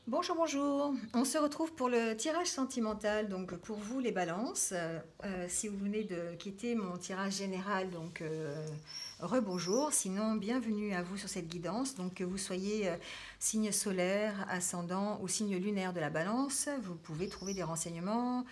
Bonjour, bonjour. On se retrouve pour le tirage sentimental. Donc pour vous les balances, si vous venez de quitter mon tirage général, donc rebonjour. Sinon, bienvenue à vous sur cette guidance. Donc que vous soyez signe solaire, ascendant ou signe lunaire de la balance, vous pouvez trouver des renseignements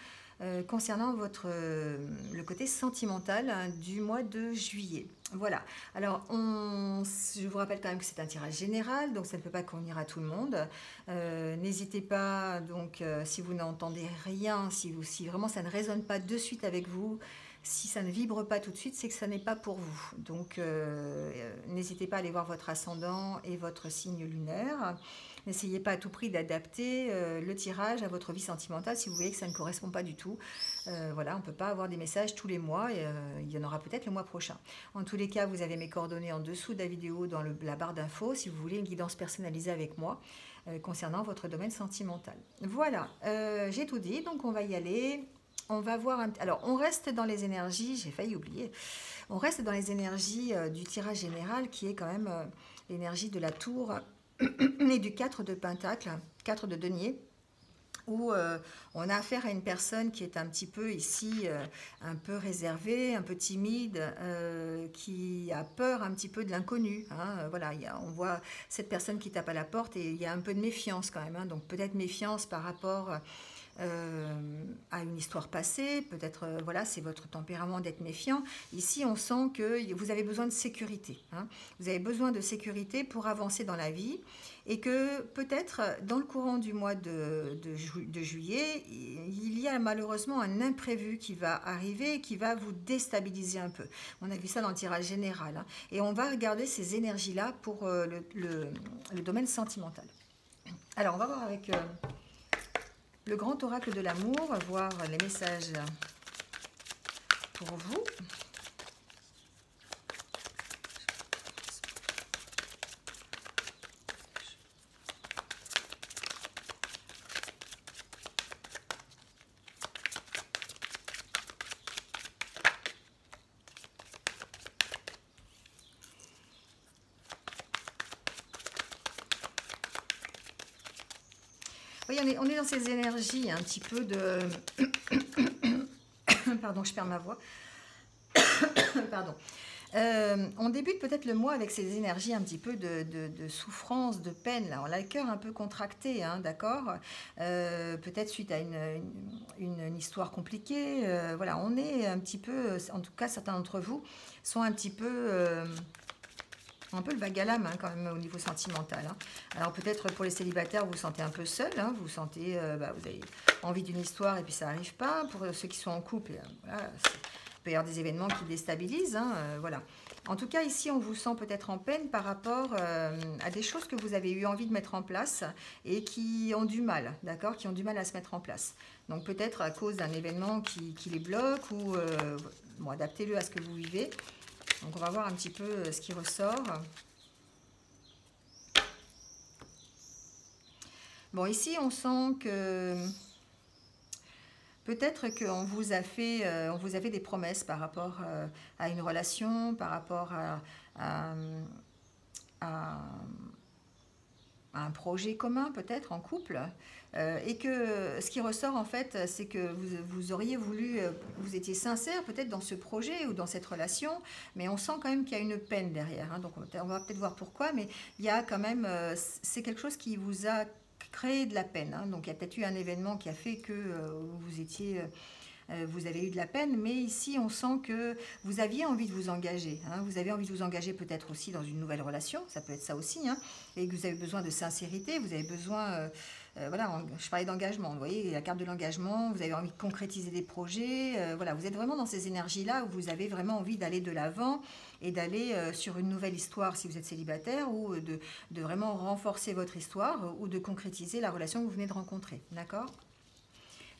concernant le côté sentimental hein, du mois de juillet. Voilà. Alors, je vous rappelle quand même que c'est un tirage général, donc ça ne peut pas convenir à tout le monde. N'hésitez pas, donc, si vous n'entendez rien, si vraiment ça ne résonne pas de suite avec vous, si ça ne vibre pas tout de suite, c'est que ça n'est pas pour vous. Donc, n'hésitez pas à aller voir votre ascendant et votre signe lunaire. N'essayez pas à tout prix d'adapter le tirage à votre vie sentimentale si vous voyez que ça ne correspond pas du tout. Voilà, on ne peut pas avoir des messages tous les mois et il y en aura peut-être le mois prochain. En tous les cas, vous avez mes coordonnées en dessous de la vidéo dans la barre d'infos si vous voulez une guidance personnalisée avec moi concernant votre domaine sentimental. Voilà, j'ai tout dit, donc on va y aller. On va voir alors, on reste dans les énergies, j'ai failli oublier. On reste dans les énergies du tirage général qui est quand même l'énergie de la tour et du 4 de pentacle, 4 de denier, où on a affaire à une personne qui est un petit peu ici, un peu réservée, un peu timide, qui a peur un petit peu de l'inconnu. Hein. Voilà, on voit cette personne qui tape à la porte et il y a un peu de méfiance quand même. Hein. Donc peut-être méfiance par rapport à une histoire passée, peut-être voilà, c'est votre tempérament d'être méfiant. Ici, on sent que vous avez besoin de sécurité. Hein. Vous avez besoin de sécurité pour avancer dans la vie et que peut-être dans le courant du mois de juillet, il y a malheureusement un imprévu qui va arriver et qui va vous déstabiliser un peu. On a vu ça dans le tirage général. Hein. Et on va regarder ces énergies-là pour le domaine sentimental. Alors, on va voir avec le grand oracle de l'amour, voir les messages pour vous. Oui, on est dans ces énergies un petit peu de... Pardon, je perds ma voix. Pardon. On débute peut-être le mois avec ces énergies un petit peu de souffrance, de peine. Là. On a le cœur un peu contracté, hein, d'accord. Peut-être suite à une histoire compliquée. Voilà, on est un petit peu, en tout cas certains d'entre vous sont un peu le vague à l'âme hein, quand même au niveau sentimental. Hein. Alors peut-être pour les célibataires, vous vous sentez un peu seul, hein, vous sentez, vous avez envie d'une histoire et puis ça n'arrive pas. Pour ceux qui sont en couple, voilà, il peut y avoir des événements qui déstabilisent. Hein, voilà. En tout cas, ici, on vous sent peut-être en peine par rapport à des choses que vous avez eu envie de mettre en place et qui ont du mal, d'accord, qui ont du mal à se mettre en place. Donc peut-être à cause d'un événement qui les bloque ou bon, adaptez-le à ce que vous vivez. Donc on va voir un petit peu ce qui ressort. Bon, ici on sent que peut-être qu'on vous a fait, on vous avait des promesses par rapport à une relation, par rapport à un projet commun peut-être en couple. Et que ce qui ressort en fait, c'est que vous auriez voulu, vous étiez sincère peut-être dans ce projet ou dans cette relation, mais on sent quand même qu'il y a une peine derrière. Hein, donc on va peut-être voir pourquoi, mais il y a quand même, c'est quelque chose qui vous a créé de la peine. Hein, donc il y a peut-être eu un événement qui a fait que vous étiez vous avez eu de la peine, mais ici on sent que vous aviez envie de vous engager. Hein, vous avez envie de vous engager peut-être aussi dans une nouvelle relation, ça peut être ça aussi, hein, et que vous avez besoin de sincérité, vous avez besoin, voilà, je parlais d'engagement, vous voyez, la carte de l'engagement, vous avez envie de concrétiser des projets, voilà, vous êtes vraiment dans ces énergies-là où vous avez vraiment envie d'aller de l'avant et d'aller sur une nouvelle histoire si vous êtes célibataire ou de vraiment renforcer votre histoire ou de concrétiser la relation que vous venez de rencontrer, d'accord ?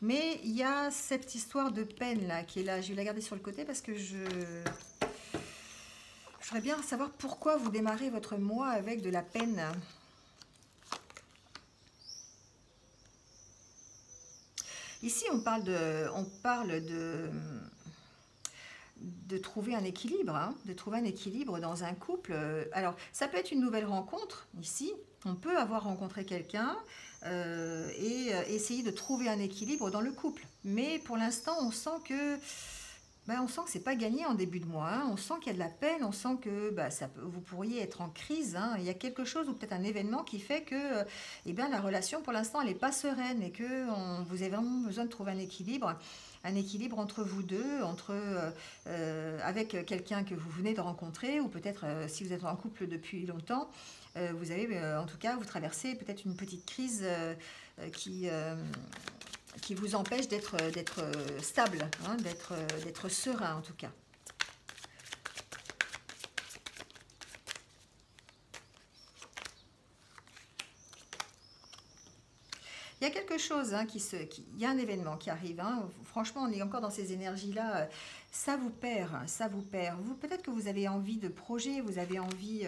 Mais il y a cette histoire de peine là qui est là. Je vais la garder sur le côté parce que je voudrais bien savoir pourquoi vous démarrez votre mois avec de la peine. Ici, on parle de trouver un équilibre, hein, de trouver un équilibre dans un couple. Alors, ça peut être une nouvelle rencontre ici. On peut avoir rencontré quelqu'un et essayer de trouver un équilibre dans le couple. Mais pour l'instant, on sent que c'est pas gagné en début de mois, hein. On sent qu'il y a de la peine, on sent que vous pourriez être en crise, hein. Il y a quelque chose ou peut-être un événement qui fait que la relation pour l'instant elle n'est pas sereine et que vous avez vraiment besoin de trouver un équilibre entre vous deux, avec quelqu'un que vous venez de rencontrer ou peut-être si vous êtes en couple depuis longtemps, vous avez en tout cas vous traversez peut-être une petite crise qui vous empêche d'être stable, hein, d'être serein en tout cas. Il y a quelque chose, hein, il y a un événement qui arrive, hein. Franchement, on est encore dans ces énergies-là, ça vous perd, ça vous perd. Peut-être que vous avez envie de projet, vous avez envie...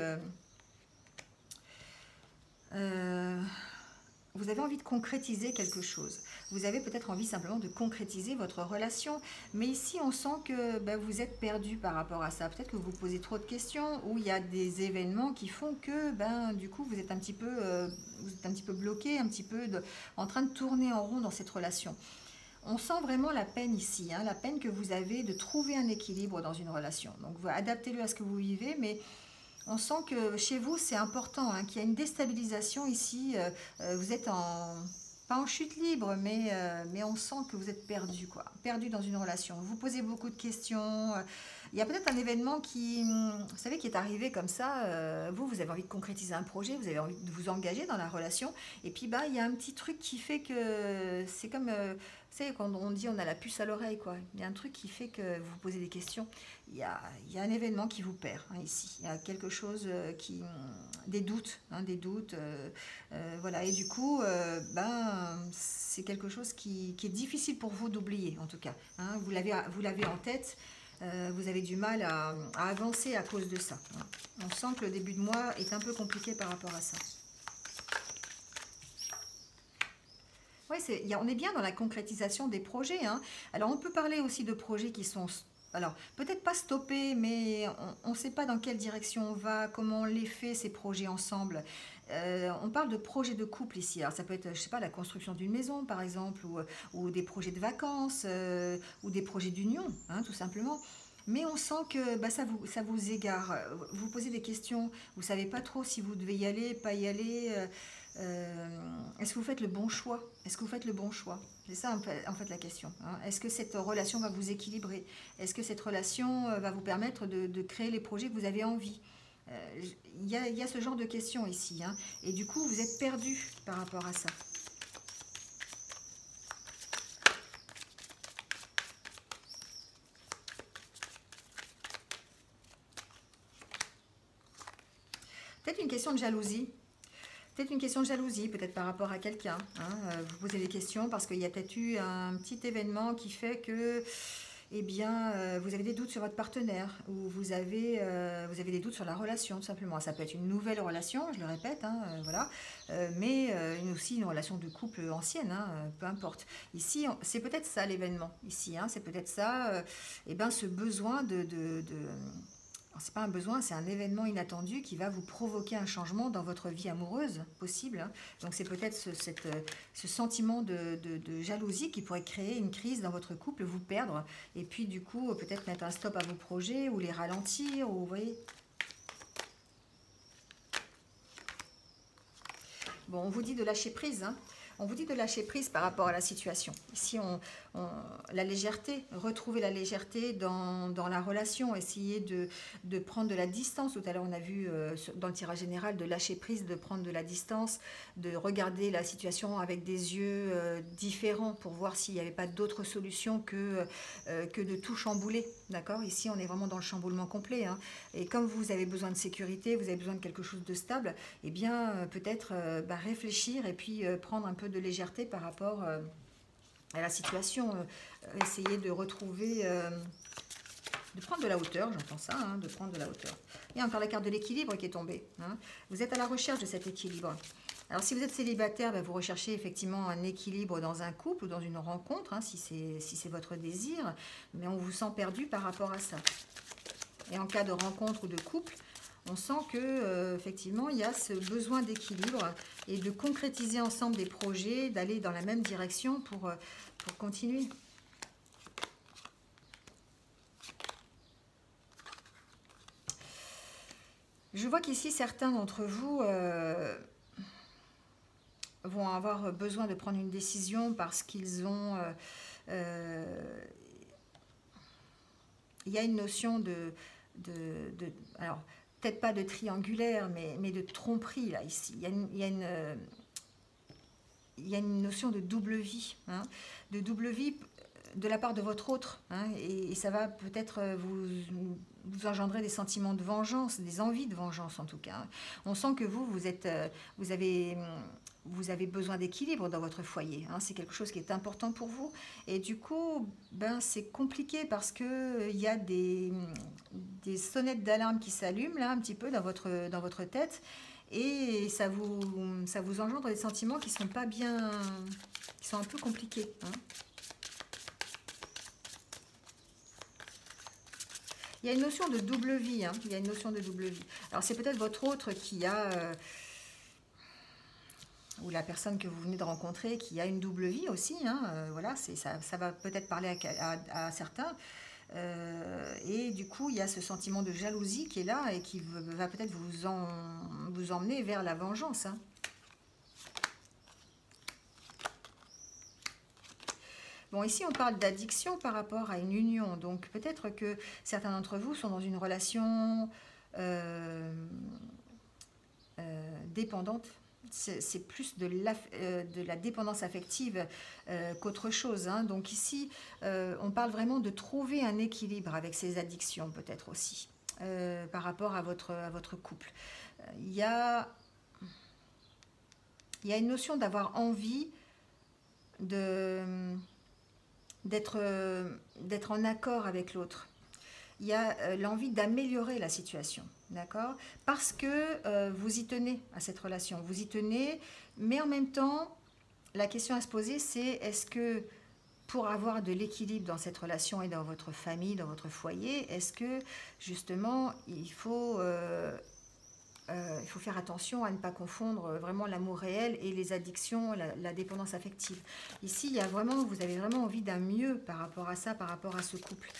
vous avez envie de concrétiser quelque chose. Vous avez peut-être envie simplement de concrétiser votre relation. Mais ici, on sent que vous êtes perdu par rapport à ça. Peut-être que vous vous posez trop de questions ou il y a des événements qui font que du coup, vous êtes un petit peu bloqué, un petit peu en train de tourner en rond dans cette relation. On sent vraiment la peine ici, hein, la peine que vous avez de trouver un équilibre dans une relation. Donc, adaptez-le à ce que vous vivez, mais... On sent que chez vous, c'est important, hein, qu'il y a une déstabilisation ici. Vous êtes pas en chute libre, mais on sent que vous êtes perdu, quoi. Perdu dans une relation. Vous posez beaucoup de questions. Il y a peut-être un événement vous savez, qui est arrivé comme ça. Vous avez envie de concrétiser un projet, vous avez envie de vous engager dans la relation. Et puis, il y a un petit truc qui fait que c'est comme... vous savez, quand on dit on a la puce à l'oreille, quoi. Il y a un truc qui fait que vous posez des questions. Il y a un événement qui vous perd, hein, ici. Il y a quelque chose des doutes, hein, voilà. Et du coup, c'est quelque chose qui est difficile pour vous d'oublier, en tout cas, hein. Vous l'avez en tête. Vous avez du mal à avancer à cause de ça, hein. On sent que le début de mois est un peu compliqué par rapport à ça. Oui, on est bien dans la concrétisation des projets, hein. Alors, on peut parler aussi de projets qui sont... Alors, peut-être pas stoppés, mais on ne sait pas dans quelle direction on va, comment on les fait, ces projets ensemble. On parle de projets de couple ici. Alors, ça peut être, je sais pas, la construction d'une maison, par exemple, ou des projets de vacances, ou des projets d'union, hein, tout simplement. Mais on sent que ça vous égare. Vous posez des questions, vous ne savez pas trop si vous devez y aller, pas y aller. Est-ce que vous faites le bon choix? Est-ce que vous faites le bon choix? C'est ça en fait la question, hein. Est-ce que cette relation va vous équilibrer? Est-ce que cette relation va vous permettre de créer les projets que vous avez envie? Il y a ce genre de questions ici, hein. Et du coup, vous êtes perdu par rapport à ça. Peut-être une question de jalousie. Peut-être une question de jalousie, peut-être par rapport à quelqu'un, hein. Vous posez des questions parce qu'il y a peut-être eu un petit événement qui fait que, vous avez des doutes sur votre partenaire ou vous avez des doutes sur la relation, tout simplement. Ça peut être une nouvelle relation, je le répète, hein, voilà, mais aussi une relation de couple ancienne, hein, peu importe. Ici, c'est peut-être ça l'événement, ici, hein, c'est peut-être ça, ce besoin c'est pas un besoin, c'est un événement inattendu qui va vous provoquer un changement dans votre vie amoureuse possible, hein. Donc c'est peut-être ce sentiment de jalousie qui pourrait créer une crise dans votre couple, vous perdre, et puis du coup peut-être mettre un stop à vos projets ou les ralentir, ou vous voyez. Bon, on vous dit de lâcher prise, hein. On vous dit de lâcher prise par rapport à la situation. Ici, la légèreté, retrouver la légèreté dans la relation, essayer de prendre de la distance. Tout à l'heure, on a vu dans le tirage général de lâcher prise, de prendre de la distance, de regarder la situation avec des yeux différents pour voir s'il n'y avait pas d'autre solution que de tout chambouler. D'accord? Ici, on est vraiment dans le chamboulement complet, hein. Et comme vous avez besoin de sécurité, vous avez besoin de quelque chose de stable, eh bien, peut-être réfléchir et puis prendre un peu de légèreté par rapport à la situation, essayer de retrouver, de prendre de la hauteur, j'entends ça, hein, de prendre de la hauteur. Et encore la carte de l'équilibre qui est tombée, hein. Vous êtes à la recherche de cet équilibre. Alors si vous êtes célibataire, vous recherchez effectivement un équilibre dans un couple ou dans une rencontre, hein, si c'est votre désir, mais on vous sent perdu par rapport à ça. Et en cas de rencontre ou de couple, On sent que effectivement, il y a ce besoin d'équilibre et de concrétiser ensemble des projets, d'aller dans la même direction pour continuer. Je vois qu'ici, certains d'entre vous vont avoir besoin de prendre une décision parce qu'ils ont... il y a une notion alors, peut-être pas de triangulaire, mais de tromperie, là, ici. Il y a une notion de double vie, hein, de double vie de la part de votre autre, hein, et ça va peut-être vous engendrer des sentiments de vengeance, des envies de vengeance en tout cas. On sent que vous avez besoin d'équilibre dans votre foyer, hein, c'est quelque chose qui est important pour vous, et du coup, ben, c'est compliqué parce que il y a des sonnettes d'alarme qui s'allument là un petit peu dans votre tête, et ça vous engendre des sentiments qui sont pas bien, qui sont un peu compliqués, hein. Il y a une notion de double vie, hein. Il y a une notion de double vie. Alors c'est peut-être votre autre qui a, ou la personne que vous venez de rencontrer qui a une double vie aussi, hein. Voilà, ça va peut-être parler à certains. Et du coup, il y a ce sentiment de jalousie qui est là et qui va peut-être vous emmener vers la vengeance, hein. Bon, ici, on parle d'addiction par rapport à une union. Donc, peut-être que certains d'entre vous sont dans une relation dépendante. C'est plus de la dépendance affective qu'autre chose, hein. Donc, ici, on parle vraiment de trouver un équilibre avec ces addictions, peut-être aussi, par rapport à votre couple. Il y a une notion d'avoir envie d'être en accord avec l'autre. Il y a l'envie d'améliorer la situation, d'accord? Parce que vous y tenez à cette relation, vous y tenez, mais en même temps, la question à se poser, c'est est-ce que pour avoir de l'équilibre dans cette relation et dans votre famille, dans votre foyer, est-ce que justement il faut faire attention à ne pas confondre vraiment l'amour réel et les addictions, la dépendance affective. Ici, vous avez vraiment envie d'un mieux par rapport à ça, par rapport à ce couple.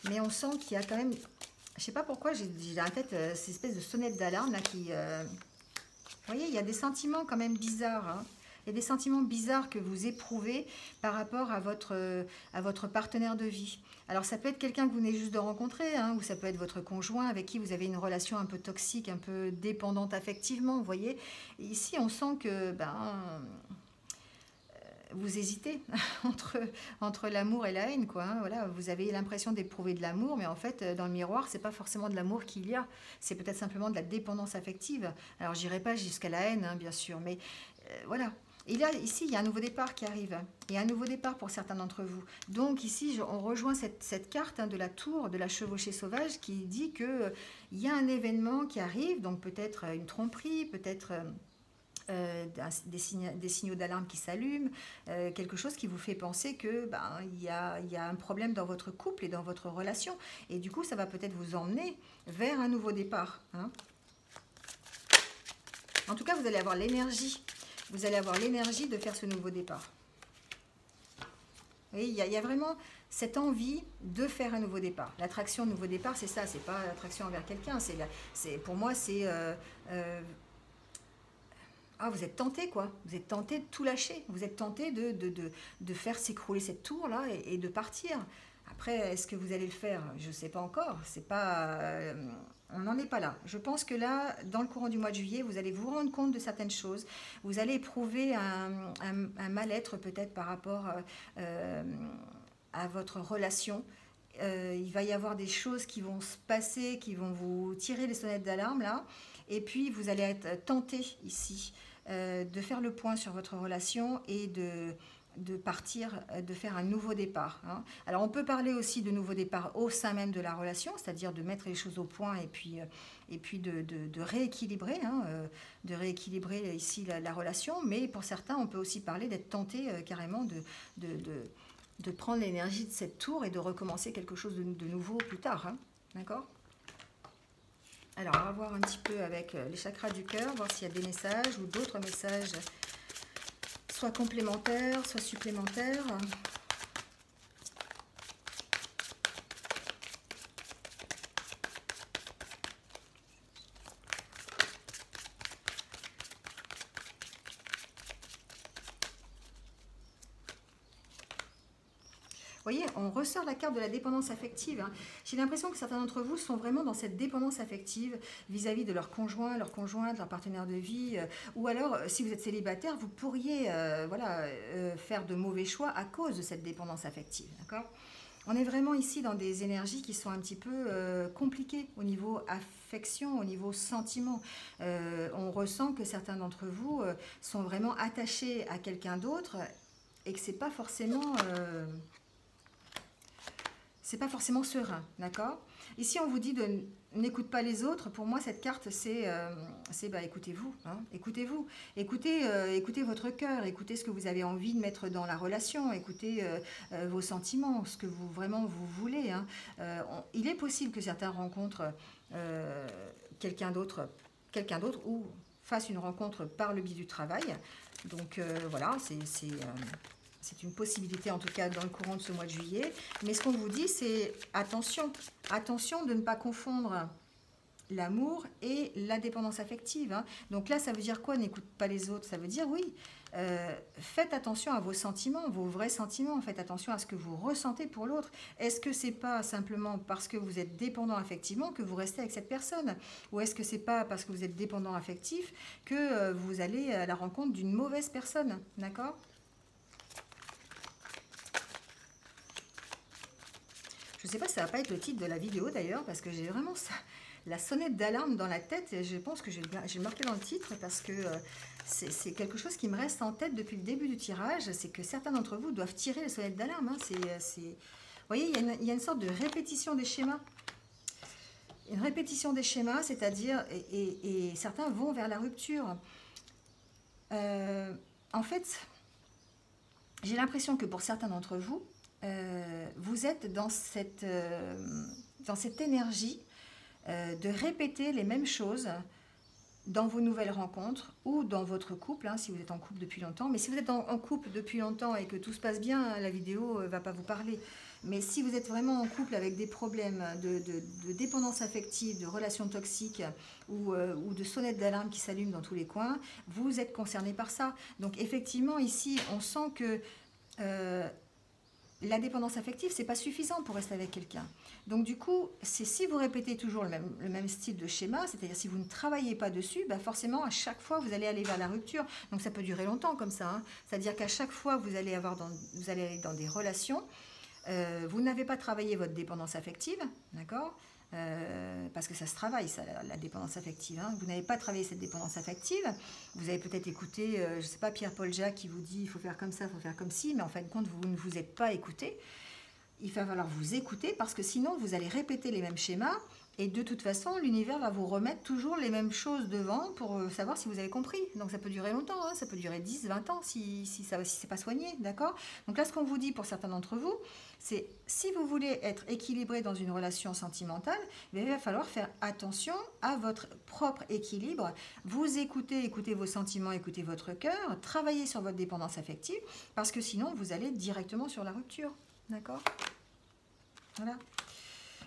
Mais on sent qu'il y a quand même, je ne sais pas pourquoi, j'ai dans la tête cette espèce de sonnette d'alarme là qui... vous voyez, il y a des sentiments quand même bizarres, hein. Il y a des sentiments bizarres que vous éprouvez par rapport à votre partenaire de vie. Alors ça peut être quelqu'un que vous venez juste de rencontrer, hein, ou ça peut être votre conjoint avec qui vous avez une relation un peu toxique, un peu dépendante affectivement, vous voyez. Et ici, on sent que vous hésitez entre l'amour et la haine, quoi, hein, voilà. Vous avez l'impression d'éprouver de l'amour, mais en fait, dans le miroir, c'est pas forcément de l'amour qu'il y a. C'est peut-être simplement de la dépendance affective. Alors, j'irai pas jusqu'à la haine, hein, bien sûr, mais voilà. Et là, ici, il y a un nouveau départ qui arrive. Il y a un nouveau départ pour certains d'entre vous. Donc ici, on rejoint cette carte, hein, de la tour, de la chevauchée sauvage, qui dit qu'il y a un événement qui arrive, donc peut-être une tromperie, peut-être des signaux d'alarme qui s'allument, quelque chose qui vous fait penser que il y a un problème dans votre couple et dans votre relation. Et du coup, ça va peut-être vous emmener vers un nouveau départ, hein. En tout cas, vous allez avoir l'énergie. Vous allez avoir l'énergie de faire ce nouveau départ. Oui, il y a vraiment cette envie de faire un nouveau départ. L'attraction nouveau départ, c'est ça. C'est pas l'attraction envers quelqu'un. Pour moi, c'est... vous êtes tenté, quoi. Vous êtes tenté de tout lâcher. Vous êtes tenté de faire s'écrouler cette tour-là et de partir. Après, est-ce que vous allez le faire? Je ne sais pas encore. C'est pas... on n'en est pas là. Je pense que là, dans le courant du mois de juillet, vous allez vous rendre compte de certaines choses. Vous allez éprouver un mal-être peut-être par rapport à votre relation. Il va y avoir des choses qui vont se passer, qui vont vous tirer les sonnettes d'alarme là. Et puis, vous allez être tenté ici de faire le point sur votre relation et de partir, de faire un nouveau départ, hein. Alors on peut parler aussi de nouveau départ au sein même de la relation, c'est-à-dire de mettre les choses au point et puis de rééquilibrer, hein, de rééquilibrer ici la relation, mais pour certains on peut aussi parler d'être tenté carrément de prendre l'énergie de cette tour et de recommencer quelque chose de nouveau plus tard, hein. D'accord ? Alors, on va voir un petit peu avec les chakras du cœur, voir s'il y a des messages ou d'autres messages, soit complémentaires, soit supplémentaires. Vous voyez, on ressort la carte de la dépendance affective. Hein. J'ai l'impression que certains d'entre vous sont vraiment dans cette dépendance affective vis-à-vis de leur conjoint, leur conjointe, leur partenaire de vie. Ou alors, si vous êtes célibataire, vous pourriez voilà, faire de mauvais choix à cause de cette dépendance affective. D'accord ? On est vraiment ici dans des énergies qui sont un petit peu compliquées au niveau affection, au niveau sentiment. On ressent que certains d'entre vous sont vraiment attachés à quelqu'un d'autre et que c'est pas forcément... c'est pas forcément serein, d'accord? Ici, on vous dit de n'écoute pas les autres. Pour moi, cette carte, c'est bah, écoutez-vous. Hein, écoutez-vous. Écoutez votre cœur. Écoutez ce que vous avez envie de mettre dans la relation. Écoutez vos sentiments, ce que vous vraiment vous voulez. Hein. Il est possible que certains rencontrent quelqu'un d'autre ou fassent une rencontre par le biais du travail. Donc voilà, c'est une possibilité en tout cas dans le courant de ce mois de juillet. Mais ce qu'on vous dit, c'est attention. Attention de ne pas confondre l'amour et la dépendance affective. Hein. Donc là, ça veut dire quoi? N'écoute pas les autres. Ça veut dire oui. Faites attention à vos sentiments, vos vrais sentiments. Faites attention à ce que vous ressentez pour l'autre. Est-ce que c'est pas simplement parce que vous êtes dépendant affectivement que vous restez avec cette personne? Ou est-ce que c'est pas parce que vous êtes dépendant affectif que vous allez à la rencontre d'une mauvaise personne? D'accord? Je ne sais pas si ça va pas être le titre de la vidéo d'ailleurs, parce que j'ai vraiment ça, la sonnette d'alarme dans la tête. Et je pense que j'ai marqué dans le titre parce que c'est quelque chose qui me reste en tête depuis le début du tirage. C'est que certains d'entre vous doivent tirer les sonnettes d'alarme. Hein. Vous voyez, il y a une sorte de répétition des schémas. Une répétition des schémas, c'est-à-dire, et certains vont vers la rupture. En fait, j'ai l'impression que pour certains d'entre vous, vous êtes dans cette énergie de répéter les mêmes choses dans vos nouvelles rencontres ou dans votre couple, hein, si vous êtes en couple depuis longtemps. Mais si vous êtes en couple depuis longtemps et que tout se passe bien, la vidéo ne va pas vous parler. Mais si vous êtes vraiment en couple avec des problèmes de dépendance affective, de relations toxiques ou de sonnettes d'alarme qui s'allument dans tous les coins, vous êtes concerné par ça. Donc effectivement, ici, on sent que... la dépendance affective, c'est pas suffisant pour rester avec quelqu'un. Donc du coup, c'est si vous répétez toujours le même style de schéma, c'est-à-dire si vous ne travaillez pas dessus, bah forcément à chaque fois vous allez aller vers la rupture. Donc ça peut durer longtemps comme ça. Hein. C'est-à-dire qu'à chaque fois vous allez aller dans des relations, vous n'avez pas travaillé votre dépendance affective, d'accord? Parce que ça se travaille, ça, la dépendance affective. Hein. Vous n'avez pas travaillé cette dépendance affective. Vous avez peut-être écouté, je ne sais pas, Pierre-Paul Jacques qui vous dit il faut faire comme ça, il faut faire comme ci, mais en fin de compte, vous ne vous êtes pas écouté. Il va falloir vous écouter parce que sinon, vous allez répéter les mêmes schémas et de toute façon, l'univers va vous remettre toujours les mêmes choses devant pour savoir si vous avez compris. Donc ça peut durer longtemps, hein. Ça peut durer 10, 20 ans si ce n'est pas soigné, d'accord? Donc là, ce qu'on vous dit pour certains d'entre vous, c'est si vous voulez être équilibré dans une relation sentimentale, il va falloir faire attention à votre propre équilibre. Vous écoutez vos sentiments, écoutez votre cœur, travaillez sur votre dépendance affective parce que sinon, vous allez directement sur la rupture, d'accord? Voilà.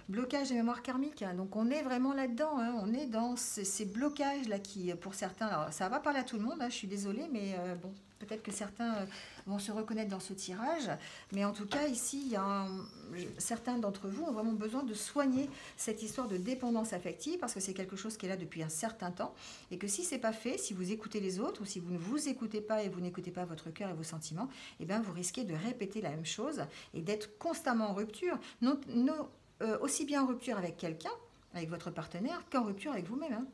Blocage des mémoires karmiques, hein. Donc on est vraiment là-dedans, hein. On est dans ces blocages-là qui, pour certains, alors ça va pas parler à tout le monde, hein, je suis désolée, mais bon, peut-être que certains vont se reconnaître dans ce tirage, mais en tout cas ici, il y a certains d'entre vous ont vraiment besoin de soigner cette histoire de dépendance affective, parce que c'est quelque chose qui est là depuis un certain temps, et que si c'est pas fait, si vous écoutez les autres, ou si vous ne vous écoutez pas et vous n'écoutez pas votre cœur et vos sentiments, eh bien vous risquez de répéter la même chose, et d'être constamment en rupture, aussi bien en rupture avec quelqu'un, avec votre partenaire, qu'en rupture avec vous-même. Hein.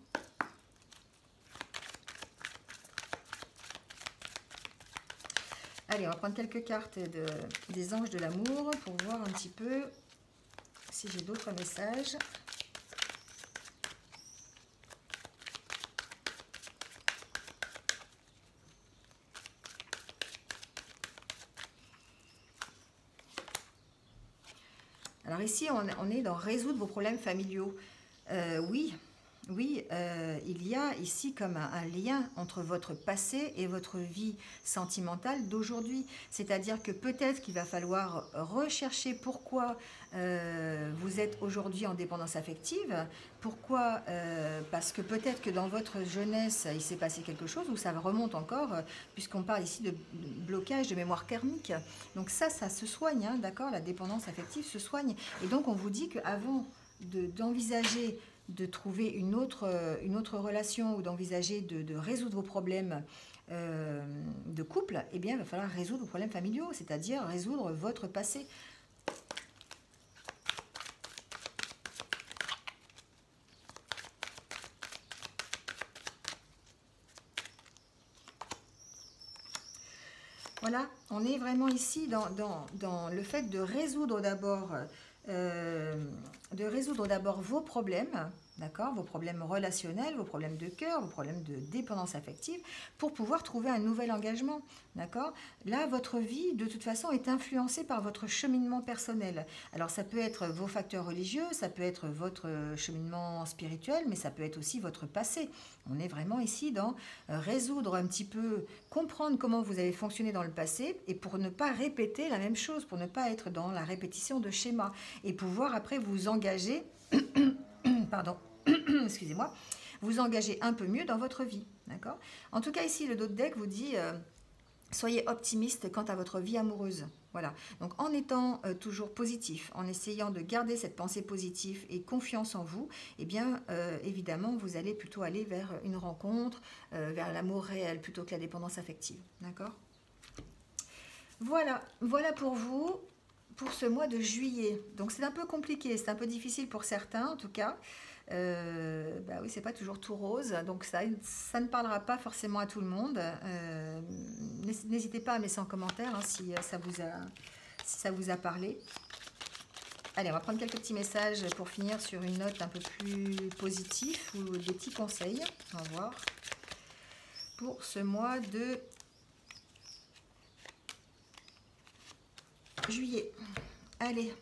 Allez, on va prendre quelques cartes des anges de l'amour pour voir un petit peu si j'ai d'autres messages. Alors ici, on est dans résoudre vos problèmes familiaux. Oui, Oui, il y a ici comme un lien entre votre passé et votre vie sentimentale d'aujourd'hui. C'est-à-dire que peut-être qu'il va falloir rechercher pourquoi vous êtes aujourd'hui en dépendance affective. Pourquoi parce que peut-être que dans votre jeunesse, il s'est passé quelque chose, ou ça remonte encore, puisqu'on parle ici de blocage de mémoire karmique. Donc ça se soigne, hein, d'accord? La dépendance affective se soigne. Et donc on vous dit qu'avant d'envisager de trouver une autre relation, ou d'envisager de résoudre vos problèmes de couple, eh bien, il va falloir résoudre vos problèmes familiaux, c'est-à-dire résoudre votre passé. Voilà, on est vraiment ici dans le fait de résoudre d'abord vos problèmes, d'accord, vos problèmes relationnels, vos problèmes de cœur, vos problèmes de dépendance affective, pour pouvoir trouver un nouvel engagement, d'accord. Là, votre vie, de toute façon, est influencée par votre cheminement personnel. Alors, ça peut être vos facteurs religieux, ça peut être votre cheminement spirituel, mais ça peut être aussi votre passé. On est vraiment ici dans résoudre un petit peu, comprendre comment vous avez fonctionné dans le passé, et pour ne pas répéter la même chose, pour ne pas être dans la répétition de schémas, et pouvoir après vous engager, pardon, excusez-moi, vous engager un peu mieux dans votre vie, d'accord. En tout cas, ici, le dos de deck vous dit soyez optimiste quant à votre vie amoureuse. Voilà, donc en étant toujours positif, en essayant de garder cette pensée positive et confiance en vous, eh bien, évidemment, vous allez plutôt aller vers une rencontre, vers l'amour réel, plutôt que la dépendance affective, d'accord. Voilà, voilà pour vous, pour ce mois de juillet. Donc c'est un peu compliqué, c'est un peu difficile pour certains en tout cas. Bah oui, c'est pas toujours tout rose, donc ça ne parlera pas forcément à tout le monde. N'hésitez pas à me laisser en commentaire, hein, si ça vous a parlé. Allez, on va prendre quelques petits messages pour finir sur une note un peu plus positive, ou des petits conseils. On va voir pour ce mois de juillet. Allez,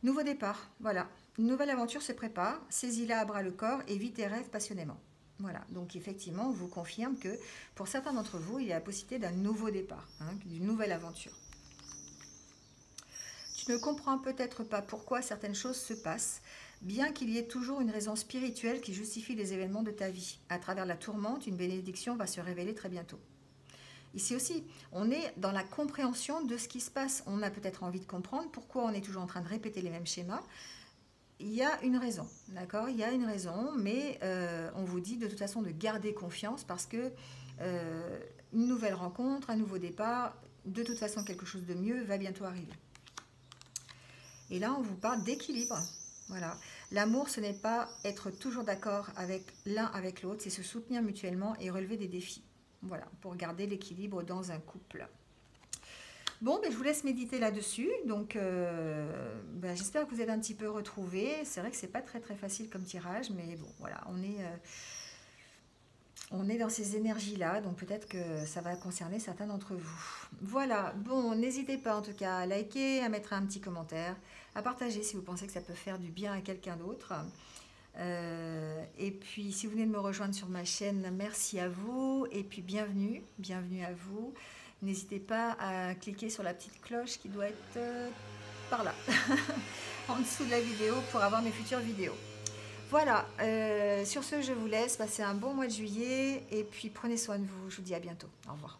nouveau départ, voilà. Une nouvelle aventure se prépare, saisis-la à bras le corps et vis tes rêves passionnément. Voilà, donc effectivement, on vous confirme que pour certains d'entre vous, il y a la possibilité d'un nouveau départ, hein, d'une nouvelle aventure. Tu ne comprends peut-être pas pourquoi certaines choses se passent, bien qu'il y ait toujours une raison spirituelle qui justifie les événements de ta vie. À travers la tourmente, une bénédiction va se révéler très bientôt. Ici aussi, on est dans la compréhension de ce qui se passe. On a peut-être envie de comprendre pourquoi on est toujours en train de répéter les mêmes schémas. Il y a une raison, d'accord? Il y a une raison, mais on vous dit de toute façon de garder confiance, parce que une nouvelle rencontre, un nouveau départ, de toute façon quelque chose de mieux va bientôt arriver. Et là, on vous parle d'équilibre. Voilà. L'amour, ce n'est pas être toujours d'accord avec l'un avec l'autre, c'est se soutenir mutuellement et relever des défis. Voilà, pour garder l'équilibre dans un couple. Bon, ben, je vous laisse méditer là-dessus. Donc, ben, j'espère que vous êtes un petit peu retrouvés. C'est vrai que c'est pas très très facile comme tirage, mais bon, voilà, on est dans ces énergies-là, donc peut-être que ça va concerner certains d'entre vous. Voilà, bon, n'hésitez pas en tout cas à liker, à mettre un petit commentaire, à partager si vous pensez que ça peut faire du bien à quelqu'un d'autre. Et puis, si vous venez de me rejoindre sur ma chaîne, merci à vous. Et puis, bienvenue à vous. N'hésitez pas à cliquer sur la petite cloche qui doit être par là, en dessous de la vidéo, pour avoir mes futures vidéos. Voilà, sur ce, je vous laisse. Passez un bon mois de juillet et puis prenez soin de vous. Je vous dis à bientôt. Au revoir.